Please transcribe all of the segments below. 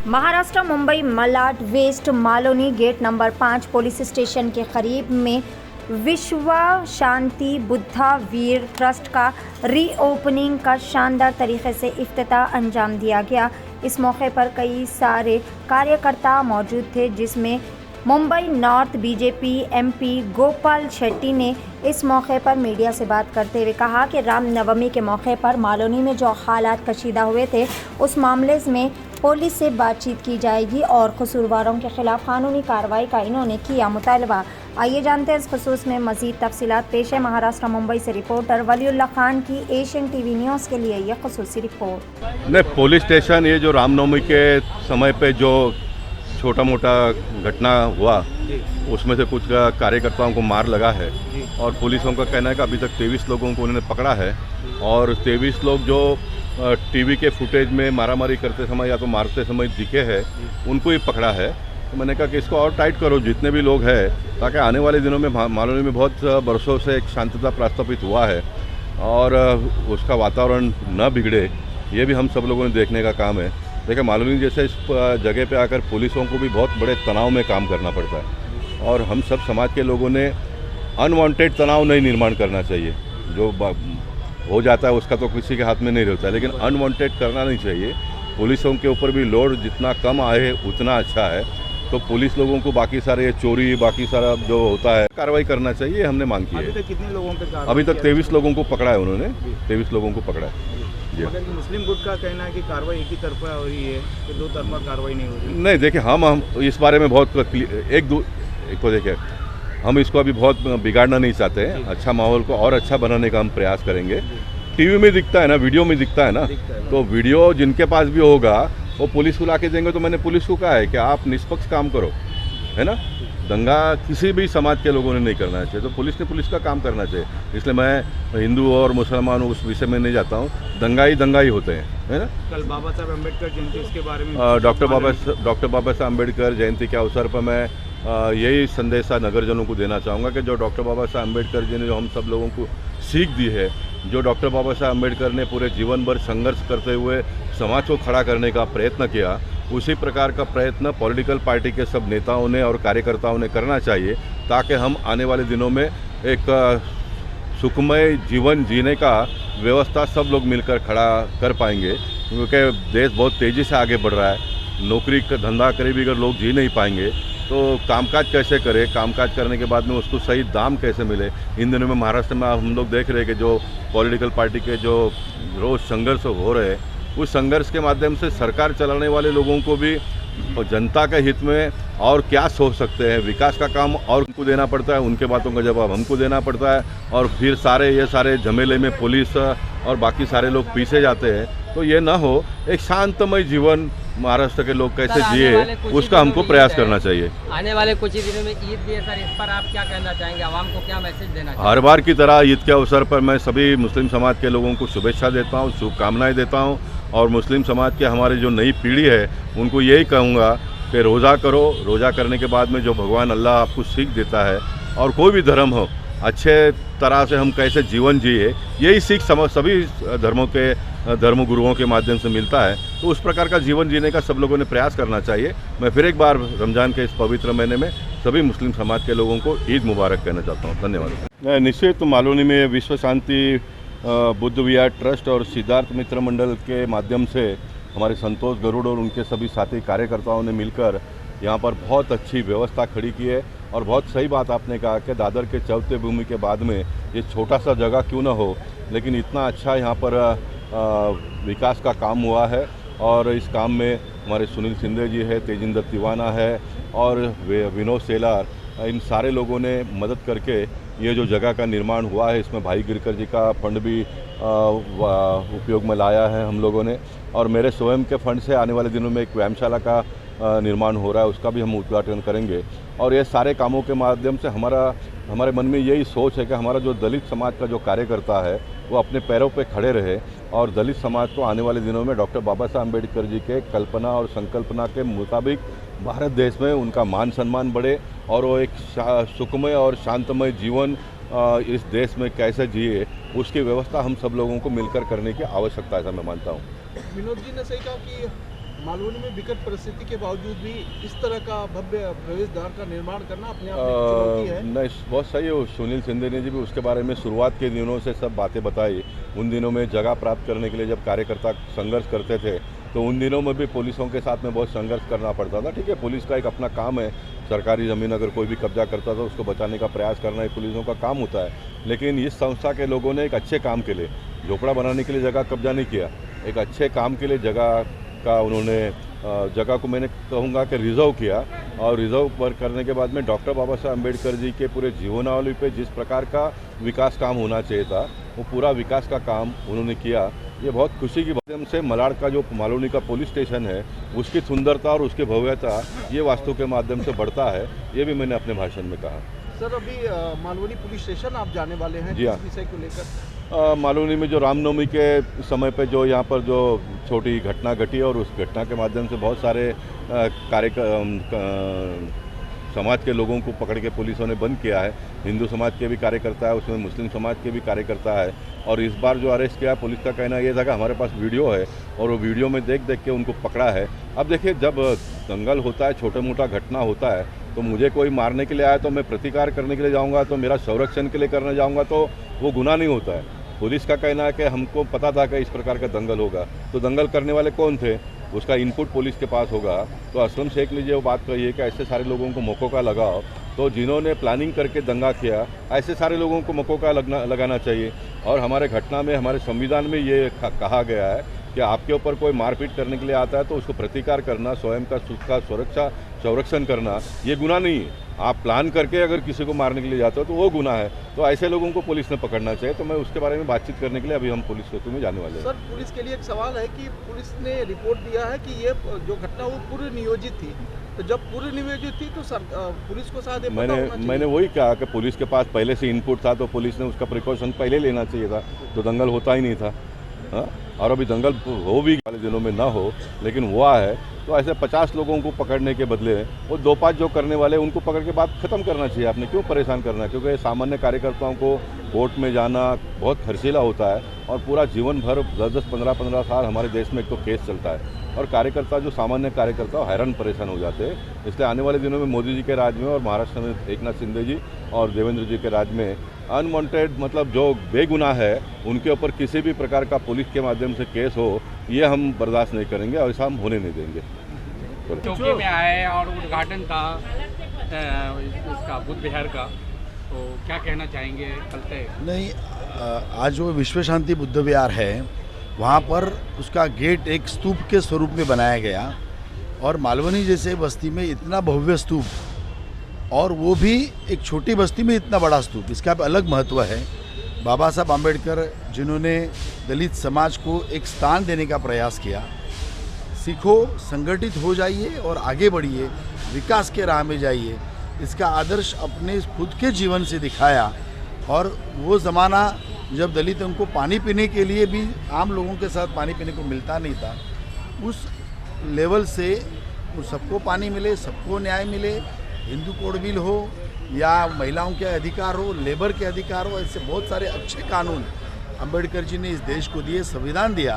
Maharashtra Mumbai Malad west Maloni gate number 5 police station के करीब में विश्व शांति बुद्धा वीर ट्रस्ट का रीओपनिंग का शानदार तरीके से इफ्तिताह अंजाम दिया गया। इस मौके पर कई सारे कार्यकर्ता मौजूद थे, जिसमें Mumbai north BJP MP Gopal Shetty ने इस मौके पर मीडिया से बात करते हुए कहा कि रामनवमी के मौके पर मालोनी में जो हालात कशीदा हुए थे, उस मामले में पुलिस से बातचीत की जाएगी और कसूरवारों के खिलाफ कानूनी कार्रवाई का इन्होंने किया मुतालबा। आइए जानते हैं इस खसूस में मज़ीद तफसीलात। पेश है महाराष्ट्र मुंबई से रिपोर्टर वलीउल्लाह खान की एशियन टीवी न्यूज़ के लिए यह खसूसी रिपोर्ट। नहीं, पुलिस स्टेशन ये जो रामनवमी के समय पे जो छोटा मोटा घटना हुआ, उसमें से कुछ कार्यकर्ताओं को मार लगा है और पुलिसों का कहना है कि अभी तक 23 लोगों को उन्होंने पकड़ा है और 23 लोग जो टीवी के फुटेज में मारामारी करते समय या तो मारते समय दिखे हैं, उनको ही पकड़ा है। तो मैंने कहा कि इसको और टाइट करो जितने भी लोग हैं, ताकि आने वाले दिनों में मालोनी में बहुत बरसों से एक शांतता प्रस्थापित हुआ है और उसका वातावरण न बिगड़े, ये भी हम सब लोगों ने देखने का काम है। देखिए, मालोनी जैसे इस जगह पे आकर पुलिसों को भी बहुत बड़े तनाव में काम करना पड़ता है और हम सब समाज के लोगों ने अनवांटेड तनाव नहीं निर्माण करना चाहिए। जो हो जाता है उसका तो किसी के हाथ में नहीं रहता है, लेकिन अनवांटेड करना नहीं चाहिए। पुलिसों के ऊपर भी लोड जितना कम आए उतना अच्छा है। तो पुलिस लोगों को बाकी सारे चोरी बाकी सारा जो होता है कार्रवाई करना चाहिए, हमने मांग की है। अभी तक कितने लोगों पे अभी तक 23 लोगों को पकड़ा है, उन्होंने 23 लोगों को पकड़ा है। मगर मुस्लिम गुट का कहना है कि कार्रवाई एक ही तरफा हो रही है, कि दो तरफा कार्रवाई नहीं हो रही। नहीं, देखिए, हम इस बारे में बहुत एक को देखिए, हम इसको अभी बहुत बिगाड़ना नहीं चाहते हैं। अच्छा माहौल को और अच्छा बनाने का हम प्रयास करेंगे। टीवी में दिखता है ना, वीडियो में दिखता है ना, तो वीडियो जिनके पास भी होगा वो पुलिस को ला के देंगे। तो मैंने पुलिस को कहा है कि आप निष्पक्ष काम करो, है ना। दंगा किसी भी समाज के लोगों ने नहीं करना चाहिए, तो पुलिस ने पुलिस का काम करना चाहिए। इसलिए मैं हिंदू और मुसलमान उस विषय में नहीं जाता हूँ। दंगा ही होते हैं, है ना। कल बाबा साहब अम्बेडकर जयंती, इसके बारे में डॉक्टर बाबा साहब अम्बेडकर जयंती के अवसर पर मैं यही संदेशा नगरजनों को देना चाहूँगा कि जो डॉक्टर बाबा साहब अम्बेडकर जी ने जो हम सब लोगों को सीख दी है, जो डॉक्टर बाबा साहब अम्बेडकर ने पूरे जीवन भर संघर्ष करते हुए समाज को खड़ा करने का प्रयत्न किया, उसी प्रकार का प्रयत्न पॉलिटिकल पार्टी के सब नेताओं ने और कार्यकर्ताओं ने करना चाहिए, ताकि हम आने वाले दिनों में एक सुखमय जीवन जीने का व्यवस्था सब लोग मिलकर खड़ा कर पाएंगे। क्योंकि देश बहुत तेज़ी से आगे बढ़ रहा है। नौकरी का धंधा करे भी अगर लोग जी नहीं पाएंगे तो कामकाज कैसे करें, कामकाज करने के बाद में उसको सही दाम कैसे मिले। इन दिनों में महाराष्ट्र में हम लोग देख रहे हैं कि जो पॉलिटिकल पार्टी के जो रोज़ संघर्ष हो रहे हैं, उस संघर्ष के माध्यम से सरकार चलाने वाले लोगों को भी जनता के हित में और क्या सोच सकते हैं, विकास का काम और उनको देना पड़ता है, उनके बातों का जवाब हमको देना पड़ता है और फिर ये सारे झमेले में पुलिस और बाकी सारे लोग पीछे जाते हैं। तो ये ना हो, एक शांतमय जीवन महाराष्ट्र के लोग कैसे जिए, उसका हमको प्रयास करना चाहिए। आने वाले कुछ ही दिनों में ईद भी है सर, इस पर आप क्या कहना चाहेंगे, आवाम को क्या मैसेज देना चाहेंगे? हर बार की तरह ईद के अवसर पर मैं सभी मुस्लिम समाज के लोगों को शुभेच्छा देता हूँ, शुभकामनाएं देता हूँ और मुस्लिम समाज के हमारे जो नई पीढ़ी है उनको यही कहूँगा कि रोज़ा करो। रोज़ा करने के बाद में जो भगवान अल्लाह आपको सीख देता है, और कोई भी धर्म हो, अच्छे तरह से हम कैसे जीवन जिए, यही सीख सभी धर्मों के धर्मगुरुओं के माध्यम से मिलता है। तो उस प्रकार का जीवन जीने का सब लोगों ने प्रयास करना चाहिए। मैं फिर एक बार रमज़ान के इस पवित्र महीने में सभी मुस्लिम समाज के लोगों को ईद मुबारक कहना चाहता हूँ। धन्यवाद। निश्चित मालोनी में विश्व शांति बुद्ध विहार ट्रस्ट और सिद्धार्थ मित्र मंडल के माध्यम से हमारे संतोष गरुड़ और उनके सभी साथी कार्यकर्ताओं ने मिलकर यहाँ पर बहुत अच्छी व्यवस्था खड़ी की है। और बहुत सही बात आपने कहा कि दादर के चौथे भूमि के बाद में ये छोटा सा जगह क्यों ना हो, लेकिन इतना अच्छा यहाँ पर विकास का काम हुआ है। और इस काम में हमारे सुनील शिंदे जी है, तेजिंदर तिवाना है और विनोद सेलार, इन सारे लोगों ने मदद करके ये जो जगह का निर्माण हुआ है, इसमें भाई गिरकर जी का फंड भी उपयोग में लाया है हम लोगों ने। और मेरे स्वयं के फंड से आने वाले दिनों में एक व्यायामशाला का निर्माण हो रहा है, उसका भी हम उद्घाटन करेंगे। और ये सारे कामों के माध्यम से हमारे मन में यही सोच है कि हमारा जो दलित समाज का जो कार्यकर्ता है वो अपने पैरों पे खड़े रहे और दलित समाज को आने वाले दिनों में डॉक्टर बाबा साहब अम्बेडकर जी के कल्पना और संकल्पना के मुताबिक भारत देश में उनका मान सम्मान बढ़े और वो एक सुखमय और शांतमय जीवन इस देश में कैसे जिए, उसकी व्यवस्था हम सब लोगों को मिलकर करने की आवश्यकता है, ऐसा मैं मानता हूँ। विनोद जी ने सही कहा कि मालवनी में विकट परिस्थिति के बावजूद भी इस तरह का भव्य प्रवेश द्वार का निर्माण करना अपने आप में एक चुनौती है। नहीं, बहुत सही है। सुनील शिंदे ने जी भी उसके बारे में शुरुआत के दिनों से सब बातें बताई। उन दिनों में जगह प्राप्त करने के लिए जब कार्यकर्ता संघर्ष करते थे तो उन दिनों में भी पुलिसों के साथ में बहुत संघर्ष करना पड़ता था। ठीक है, पुलिस का एक अपना काम है, सरकारी ज़मीन अगर कोई भी कब्जा करता था उसको बचाने का प्रयास करना ही पुलिसों का काम होता है। लेकिन इस संस्था के लोगों ने एक अच्छे काम के लिए, झोपड़ा बनाने के लिए जगह कब्जा नहीं किया, एक अच्छे काम के लिए जगह का उन्होंने जगह को मैंने कहूँगा कि रिजर्व किया। और रिजर्व पर करने के बाद में डॉक्टर बाबा साहब अम्बेडकर जी के पूरे जीवनावली पे जिस प्रकार का विकास काम होना चाहिए था वो पूरा विकास का काम उन्होंने किया। ये बहुत खुशी की माध्यम से मलाड का जो मालवनी का पुलिस स्टेशन है उसकी सुंदरता और उसकी भव्यता ये वास्तु के माध्यम से बढ़ता है। ये भी मैंने अपने भाषण में कहा। सर, अभी मालवनी पुलिस स्टेशन आप जाने वाले हैं, जी हाँ। इस विषय को लेकर मालवनी में जो रामनवमी के समय पे जो यहाँ पर जो छोटी घटना घटी और उस घटना के माध्यम से बहुत सारे समाज के लोगों को पकड़ के पुलिसों ने बंद किया है। हिंदू समाज के भी कार्यकर्ता है, उसमें मुस्लिम समाज के भी कार्यकर्ता है। और इस बार जो अरेस्ट किया पुलिस का कहना ये था कि हमारे पास वीडियो है और वो वीडियो में देख देख के उनको पकड़ा है। अब देखिए, जब दंगल होता है, छोटा मोटा घटना होता है, तो मुझे कोई मारने के लिए आया तो मैं प्रतिकार करने के लिए जाऊँगा, तो मेरा संरक्षण के लिए करने जाऊँगा तो वो गुनाह नहीं होता है। पुलिस का कहना है कि हमको पता था कि इस प्रकार का दंगल होगा, तो दंगल करने वाले कौन थे उसका इनपुट पुलिस के पास होगा। तो असलम शेख ने जो बात कही है कि ऐसे सारे लोगों को मौकों का लगाओ, तो जिन्होंने प्लानिंग करके दंगा किया ऐसे सारे लोगों को मौकों का लगाना चाहिए। और हमारे घटना में, हमारे संविधान में ये कहा गया है कि आपके ऊपर कोई मारपीट करने के लिए आता है तो उसको प्रतिकार करना, स्वयं का सुख का संरक्षण करना ये गुनाह नहीं है। आप प्लान करके अगर किसी को मारने के लिए जाते हो तो वो गुनाह है। तो ऐसे लोगों को पुलिस ने पकड़ना चाहिए। तो मैं उसके बारे में बातचीत करने के लिए अभी हम पुलिस चौकी में जाने वाले हैं। सर, पुलिस के लिए एक सवाल है कि पुलिस ने रिपोर्ट दिया है कि ये जो घटना वो पूर्व नियोजित थी, तो जब पूर्व नियोजित थी तो पुलिस को शायद मैंने वही कहा कि पुलिस के पास पहले से इनपुट था तो पुलिस ने उसका प्रिकॉशन पहले लेना चाहिए था, तो दंगल होता ही नहीं था। हाँ? और अभी दंगल हो भी वाले दिनों में ना हो, लेकिन हुआ है तो ऐसे 50 लोगों को पकड़ने के बदले वो 2-5 जो करने वाले उनको पकड़ के बात खत्म करना चाहिए। आपने क्यों परेशान करना है? क्योंकि सामान्य कार्यकर्ताओं को कोर्ट में जाना बहुत खर्चीला होता है और पूरा जीवन भर 10-10, 15-15 साल हमारे देश में एक तो केस चलता है और कार्यकर्ता जो सामान्य कार्यकर्ता हैरान परेशान हो जाते हैं। इसलिए आने वाले दिनों में मोदी जी के राज में और महाराष्ट्र में एकनाथ शिंदे जी और देवेंद्र जी के राज में अनवांटेड, मतलब जो बेगुनाह है उनके ऊपर किसी भी प्रकार का पुलिस के माध्यम से केस हो, ये हम बर्दाश्त नहीं करेंगे और ऐसा हम होने नहीं देंगे। चौकी में आए और उद्घाटन था इसका बुद्ध विहार का, तो क्या कहना चाहेंगे? कल से नहीं, आज वो विश्व शांति बुद्ध विहार है, वहाँ पर उसका गेट एक स्तूप के स्वरूप में बनाया गया और मालवनी जैसे बस्ती में इतना भव्य स्तूप और वो भी एक छोटी बस्ती में इतना बड़ा स्तूप, इसका अलग महत्व है। बाबा साहब आम्बेडकर जिन्होंने दलित समाज को एक स्थान देने का प्रयास किया, सीखो, संगठित हो जाइए और आगे बढ़िए, विकास के राह में जाइए, इसका आदर्श अपने खुद के जीवन से दिखाया। और वो ज़माना जब दलितों को पानी पीने के लिए भी आम लोगों के साथ पानी पीने को मिलता नहीं था, उस लेवल से सबको पानी मिले, सबको न्याय मिले, हिंदू कोड बिल हो या महिलाओं के अधिकार हो, लेबर के अधिकार हो, ऐसे बहुत सारे अच्छे कानून अंबेडकर जी ने इस देश को दिए, संविधान दिया,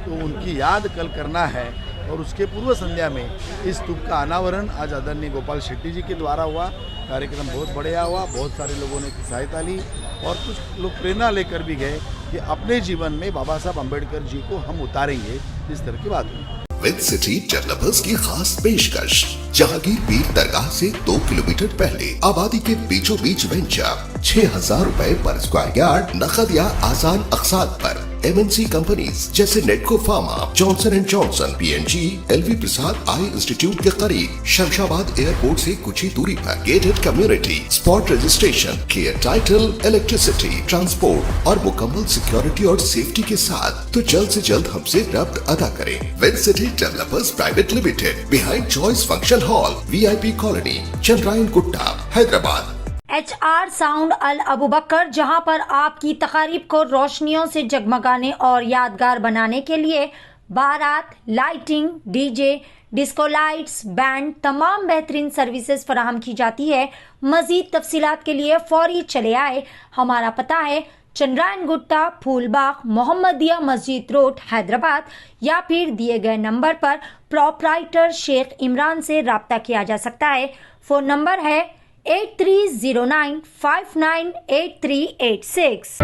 तो उनकी याद कल करना है। और उसके पूर्व संध्या में इस स्तूप का अनावरण आज आदरणीय गोपाल शेट्टी जी के द्वारा हुआ। कार्यक्रम बहुत बढ़िया हुआ, बहुत सारे लोगों ने सहायता ली और कुछ लोग प्रेरणा लेकर भी गए कि अपने जीवन में बाबा साहब अम्बेडकर जी को हम उतारेंगे, इस तरह की बात हुई। विद सिटी डेवलपर्स की खास पेशकश, जहांगीर पीर दरगाह से 2 किलोमीटर पहले आबादी के बीचों बीच वेंचर 6,000 रुपए पर स्क्वायर यार्ड, नकद या आसान अकसाद पर। MNC कंपनीज जैसे Natco pharma, Johnson and Johnson, PNG, LV Prasad eye institute के करीब, शमशाबाद एयरपोर्ट से कुछ ही दूरी पर। Gated community, spot registration, clear title, electricity, transport और मुकम्मल सिक्योरिटी और सेफ्टी के साथ। तो जल्द से जल्द हमसे रब्त अदा करें। With city developers private limited, behind choice function hall, VIP colony, Chandrayan Gutta, Hyderabad. HR sound Al Abu Bakar, जहां पर आपकी तकारीब को रोशनियों से जगमगाने और यादगार बनाने के लिए बारात, lighting, DJ, disco lights, band, तमाम बेहतरीन सर्विसेज फराहम की जाती है। मजीद तफसीलात के लिए फौरी चले आए। हमारा पता है चंद्रायन गुट्टा, फूलबाग, मोहम्मदिया मस्जिद रोड, हैदराबाद, या फिर दिए गए नंबर पर प्रोप्राइटर शेख इमरान से राब्ता किया जा सकता है। फोन नंबर है 8309598386।